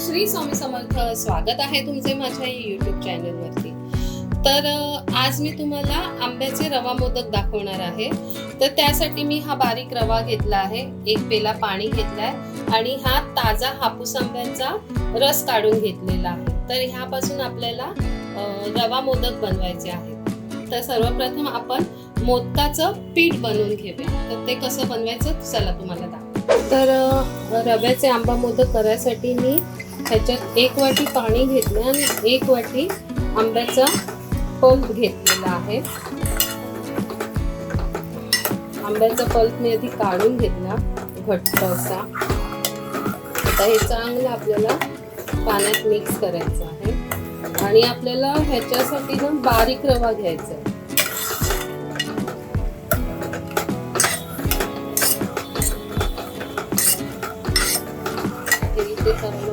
श्री स्वामी समर्थ. स्वागत आहे तुमचे माझ्या YouTube चॅनलवरती. तर आज मी तुम्हाला आंब्याचे रवा मोदक दाखवणार आहे. तर त्यासाठी मी हा बारीक रवा घेतला आहे, एक पेला पाणी घेतलाय आणि हा ताजा हापूस आंब्याचा रस काढून घेतलेला आहे. तर ह्यापासून आपल्याला रवा मोदक बनवायचे आहेत. तर सर्वप्रथम आपण मोदकाचं पीठ बनवून घेऊया. तर ते कसं बनवायचं चला तुम्हाला दाखवते. तर रव्याचे आंबा मोदक करायसाठी मी ह्याच्यात 1 वाटी पाणी घेतलं आणि 1 वाटी आंब्याचा पल्प घेतलेला आहे. आंब्याचा पल्प मी आधी काढून घेतला घट्ट असा. आता हे चांगलं आपल्याला पाण्यात मिक्स करायचं आहे आणि आपल्याला ह्याच्यासाठी ना बारीक रवा घ्यायचा आहे.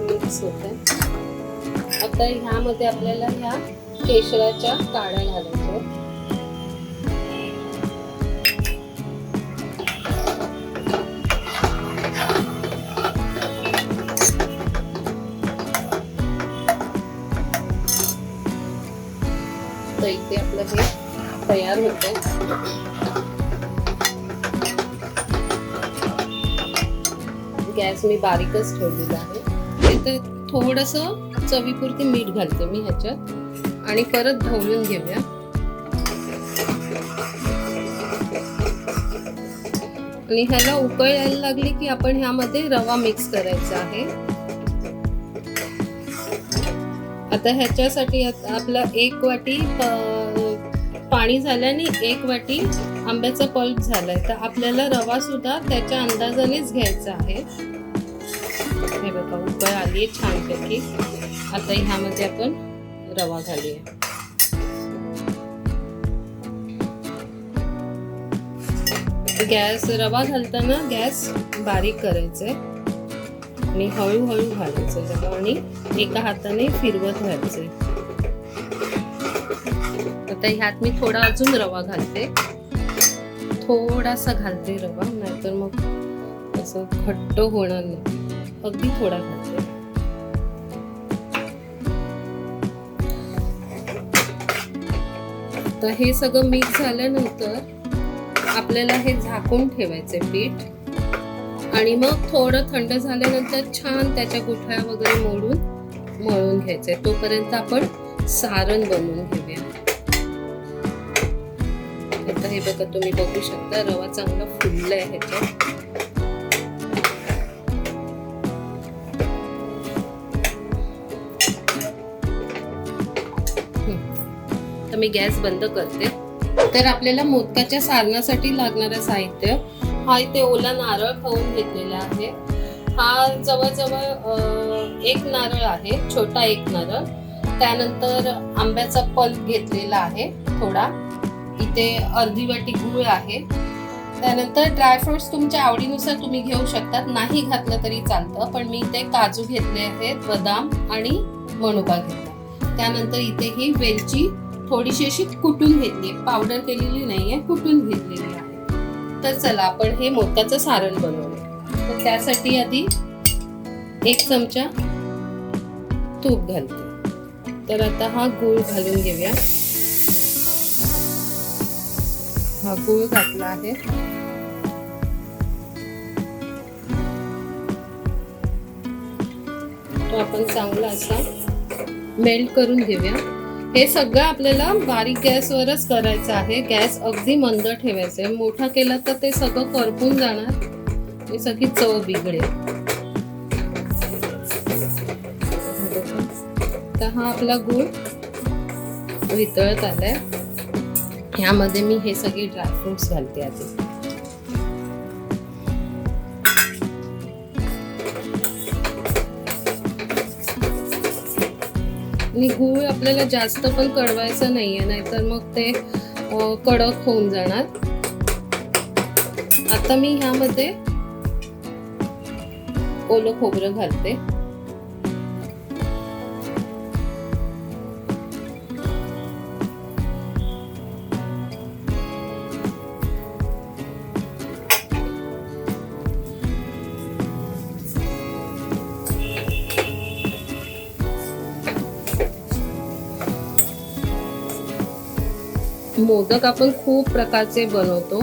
मिक्स होत आहे. आता ह्यामध्ये आपल्याला ह्या केशराच्या काड्या घालायच्या. तर इथे आपलं हे तयार होत आहे. गॅस मी बारीकच ठेवलेला आहे. इथे थोडंसं चवीपुरती मीठ घालते मी ह्याच्यात आणि परत ढवळून घेऊया. आणि ह्याला उकळ यायला लागली की आपण ह्यामध्ये रवा मिक्स करायचा आहे. आता ह्याच्यासाठी आपला 1 वाटी पाणी झाल्याने 1 वाटी आंब्याचा पल्प झालाय. तर आपल्याला रवा सुद्धा त्याच्या अंदाजानेच घ्यायचा आहे. हे बघा उकळ आली छानपैकी. आता ह्यामध्ये आपण रवा घालूया. रवा घालताना गॅस बारीक करायचंय आणि हळूहळू घालायचं आणि एका हाताने फिरवत राहायचंय. आता ह्यात मी थोडा अजून रवा घालते. थोडासा घालते रवा, नाहीतर मग असं घट्ट होणार नाही. अगदी थोडा घालते. तर हे सगळं मिक्स झाल्यानंतर आपल्याला हे झाकून ठेवायचे पीठ आणि मग थोडं थंड झाल्यानंतर छान त्याच्या गुठळ्या वगैरे मळून घ्यायचे. तोपर्यंत आपण सारण बनवून घेऊया. आता हे बघा तुम्ही बघू शकता रवा चांगला फुललाय ह्याच्यात. तर मी गॅस बंद करते. तर आपल्याला मोदकाच्या सारणासाठी लागणारं साहित्य हा इथे ओला नारळ खाऊन घेतलेला आहे. हा जवळजवळ 1 नारळ आहे, छोटा 1 नारळ. त्यानंतर आंब्याचा पल्प घेतलेला आहे थोडा. इथे अर्धी वाटी गूळ आहे. त्यानंतर ड्रायफ्रुट्स तुमच्या आवडीनुसार तुम्ही घेऊ शकतात, नाही घातलं तरी चालतं. पण मी इथे काजू घेतले आहेत, बदाम आणि मनुका घेतला. त्यानंतर इथे ही वेलची थोडीशी अशी कुटून घेतली, पावडर केलेली नाहीये, कुटून घेतलेली आहे. तर चला आपण हे मोदकाचं सारण बनवूया. तर त्यासाठी आधी 1 चमचा तूप घालते. तर आता हा गूळ घालून घेऊया. हा गूळ घातला आहे. तो आपण चांगला असा मेल्ट करून घेऊया. हे सगळं आपल्याला बारीक गॅसवरच करायचं आहे. गॅस अगदी मंद ठेवायचा आहे. मोठा केला तर ते सगळं करपून जाणार, ही सगळी चव बिघडेल. तर हा आपला गूळ वितळत आलाय. ह्यामध्ये मी हे सगळे ड्रायफ्रुट्स घालते आधी. आणि गूळ आपल्याला जास्त पण कडवायचं नाहीये, नाहीतर मग ते कडक होऊन जाणार. आता मी ह्यामध्ये ओलं खोबरं घालते. मोदक आपण खूप प्रकारचे बनवतो.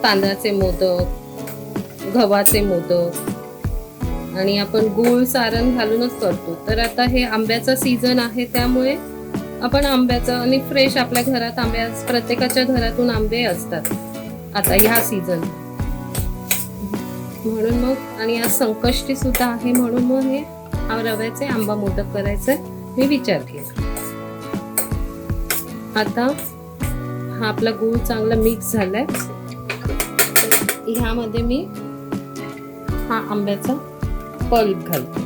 तांदळाचे मोदक, गव्हाचे मोदक आणि आपण गूळ सारण घालूनच करतो. तर आता हे आंब्याचा सीझन आहे, त्यामुळे आपण आंब्याचा आणि फ्रेश आपल्या घरात आंबे, प्रत्येकाच्या घरातून आंबे असतात आता ह्या सीझन म्हणून मग. आणि आज संकष्टी सुद्धा आहे म्हणून मग हे रव्याचे आंबा मोदक करायचे मी विचार केला. आता हा आपला गूळ चांगला मिक्स झालाय. ह्यामध्ये मी हा आंब्याचा पल्प घालते.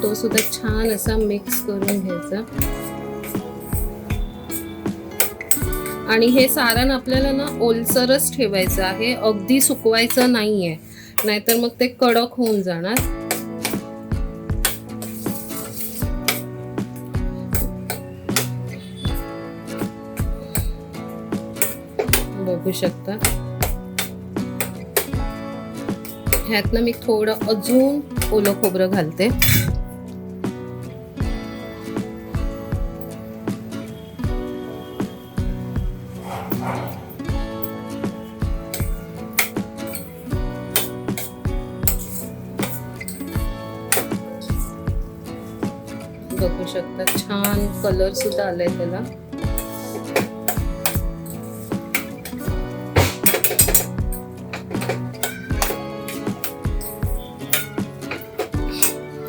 तो सुद्धा छान असा मिक्स करून घ्यायचा. आणि हे सारण आपल्याला ना ओलसरच ठेवायचं आहे, अगदी सुकवायचं नाहीये, नाहीतर मग ते कडक होऊन जाणार. बघू शकता. ह्यातनं मी थोडं अजून ओलं खोबरं घालते. बघू शकता छान कलर सुद्धा आलाय त्याला.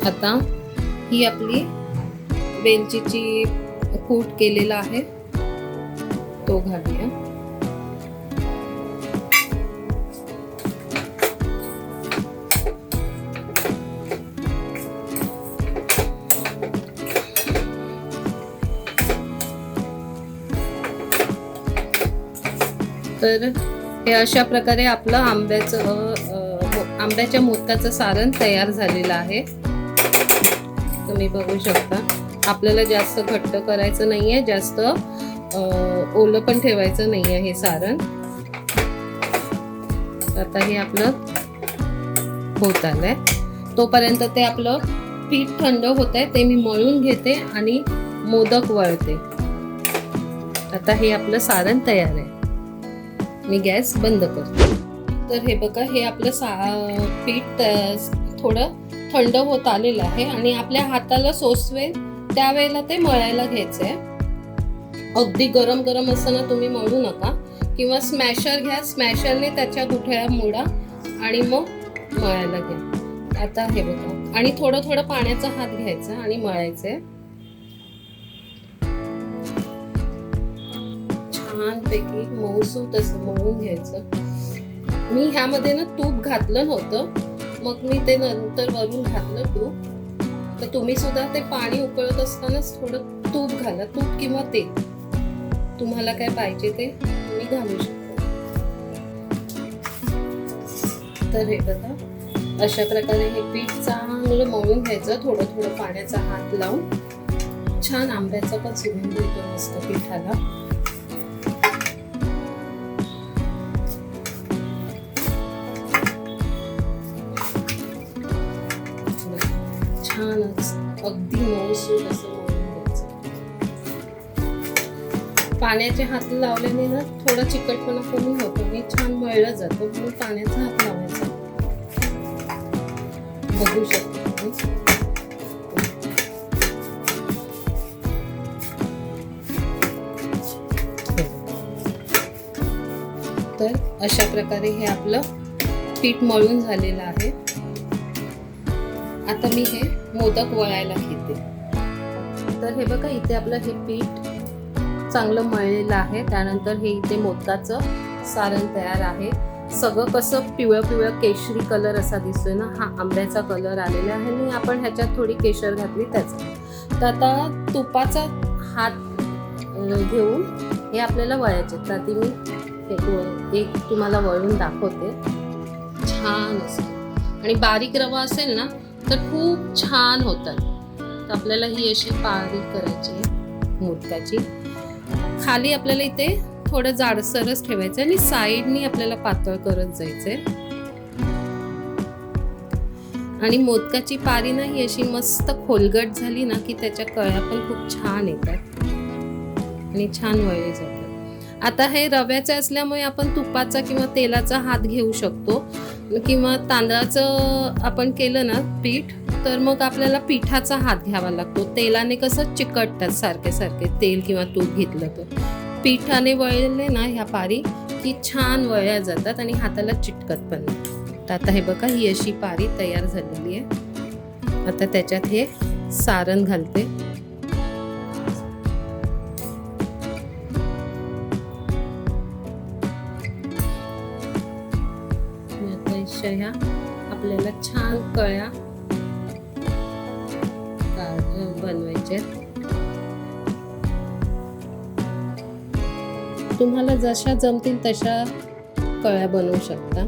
आता ही आपली वेलचीची कूट केलेला आहे तो घालूया. तर हे अशा प्रकारे आपलं आंब्याच्या मोदकाचं सारण तयार झालेलं आहे. तुम्ही बघू शकता. आपल्याला जास्त घट्ट करायचं नाहीये, जास्त ओलं पण ठेवायचं नाहीये हे सारण. आता हे आपलं होत आलंय. तोपर्यंत ते आपलं पीठ थंड होत आहे, ते मी मळून घेते आणि मोदक वळते. आता हे आपलं सारण तयार आहे. मी गॅस बंद करते. तर हे बघा, हे आपलं पीठ थोडं थंड होत आलेलं आहे आणि आपल्या हाताला सोसवेल त्यावेळेला ते मळायला घ्यायचंय. अगदी गरम गरम असताना तुम्ही मळू नका, किंवा स्मॅशर घ्या, स्मॅशरने त्याच्या गुठळ्या मोडा आणि मग मळायला घ्या. आता हे बघा, आणि थोडं थोडं पाण्याचा हात घ्यायचा आणि मळायचंय. छानपैकी मऊसूत असं मळून घ्यायचं. मी ह्यामध्ये ना तूप घातलं नव्हतं, मग मी ते नंतर वरून घातलं तूप. तर तुम्ही सुद्धा ते पाणी उकळत असतानाच थोडं तूप घाला, तूप किंवा तेल, तुम्हाला काय पाहिजे ते तुम्ही घालू शकता. तर हे बघा, अशा प्रकारे हे पीठ चांगलं मळून घ्यायचं, थोडं थोडं पाण्याचा हात लावून. छान आंब्याचा पण सुगंध येतो मस्त पिठाला. छानच अगदी मऊसूत असं मळून घ्यायचं. पाण्याचे हात लावल्याने ना थोडा चिकटपणा कमी होतो आणि छान मळलं जातं, म्हणून पाण्याचा हात लावायचा. बघू शकता तुम्ही. तर अशा प्रकारे हे आपलं पीठ मळून झालेलं आहे. आता मी हे मोदक वळायला घेते. तर हे बघा, इथे आपलं हे पीठ चांगलं मळलेलं आहे. त्यानंतर हे इथे मोदकाचं सारण तयार आहे. सगळं कसं पिवळं पिवळं केशरी कलर असा दिसतोय ना, हा आंब्याचा कलर आलेला आहे आणि आपण ह्याच्यात थोडी केशर घातली त्याचा. तर आता तुपाचा हात घेऊन हे आपल्याला वळायचे. तर ती मी एक तुम्हाला वळून दाखवते. छान असं, आणि बारीक रवा असेल ना तर खूप छान होतात. तर आपल्याला ही अशी बारीक करायची आहे. मोदकाची. खाली आपल्याला इथे थोडं जाडसरच ठेवायचं आणि साईडनी आपल्याला पातळ करत जायचंय. आणि मोदकाची पारी ना ही अशी मस्त खोलगट झाली ना की त्याच्या कळ्या पण खूप छान येतात आणि छान वळले जातात. आता हे रव्याचे असल्यामुळे आपण तुपाचा किंवा तेलाचा हात घेऊ शकतो, किंवा तांदळाचं आपण केलं ना पीठ तर मग आपल्याला पिठाचा हात घ्यावा लागतो. तेलाने कसं चिकटतात सारखे सारखे, तेल किंवा तूप घेतलं तर. पिठाने वळले ना ह्या पारी की छान वळल्या जातात आणि हाताला चिटकत पण नाही. तर आता हे बघा ही अशी पारी तयार झालेली आहे. आता त्याच्यात हे सारण घालते. ह्या आपल्याला छान कळ्या बनवायचे. तुम्हाला जशा जमतील तशा कळ्या बनवू शकता.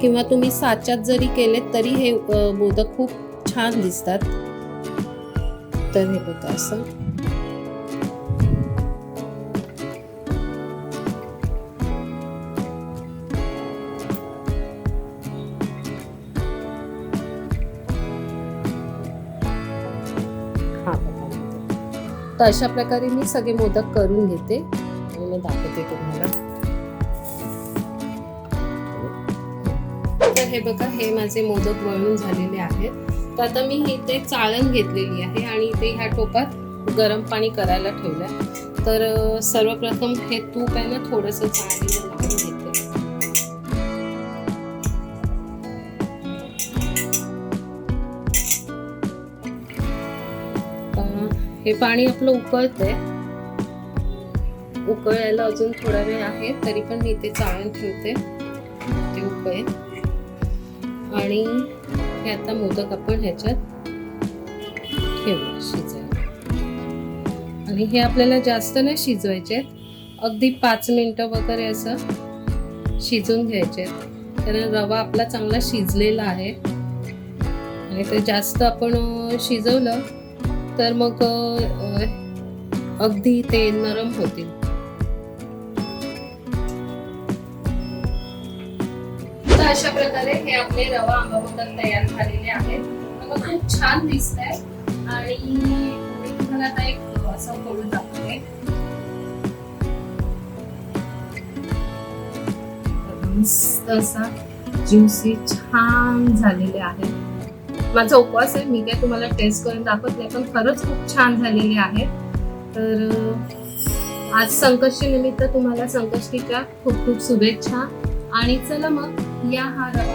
किंवा तुम्ही साच्यात जरी केलेत तरी हे मोदक खूप छान दिसतात. तर हे बघा असं तर अशा प्रकारे मी सगळे मोदक करून घेते आणि मग दाखवते तुम्हाला. तर हे बघा हे माझे मोदक वळून झालेले आहेत. तर आता मी इथे चाळण घेतलेली आहे आणि इथे ह्या टोपात गरम पाणी करायला ठेवलंय. तर सर्वप्रथम हे तूप आहे ना थोडंसं चाळणीला लावून घेते. हे पाणी आपलं उकळतंय, उकळायला अजून थोडा वेळ आहे, तरी पण मी इथे चाळण ठेवते ते उकळेल. आणि हे आता मोदक आपण ह्याच्यात ठेवू शिजायला. आणि हे आपल्याला जास्त नाही शिजवायचे, अगदी 5 मिनिटं वगैरे असं शिजून घ्यायचे, कारण रवा आपला चांगला शिजलेला आहे. आणि ते जास्त आपण शिजवलं तर मग अगदी ते नरम होतील. तर अशा प्रकारे हे आपले रवा आंबा मोदक तयार झालेले आहेत. खूप छान दिसत आहे. आणि मी तुम्हाला आता एक असं फोडून दाखवते. मस्त असा ज्युसी छान झालेले आहे. माझा उपवास आहे, मी काय तुम्हाला टेस्ट करून दाखवत नाही, पण खरंच खूप छान झालेले आहे. तर आज संकष्टी निमित्त तुम्हाला संकष्टीच्या खूप खूप शुभेच्छा. आणि चला मग या हा रवा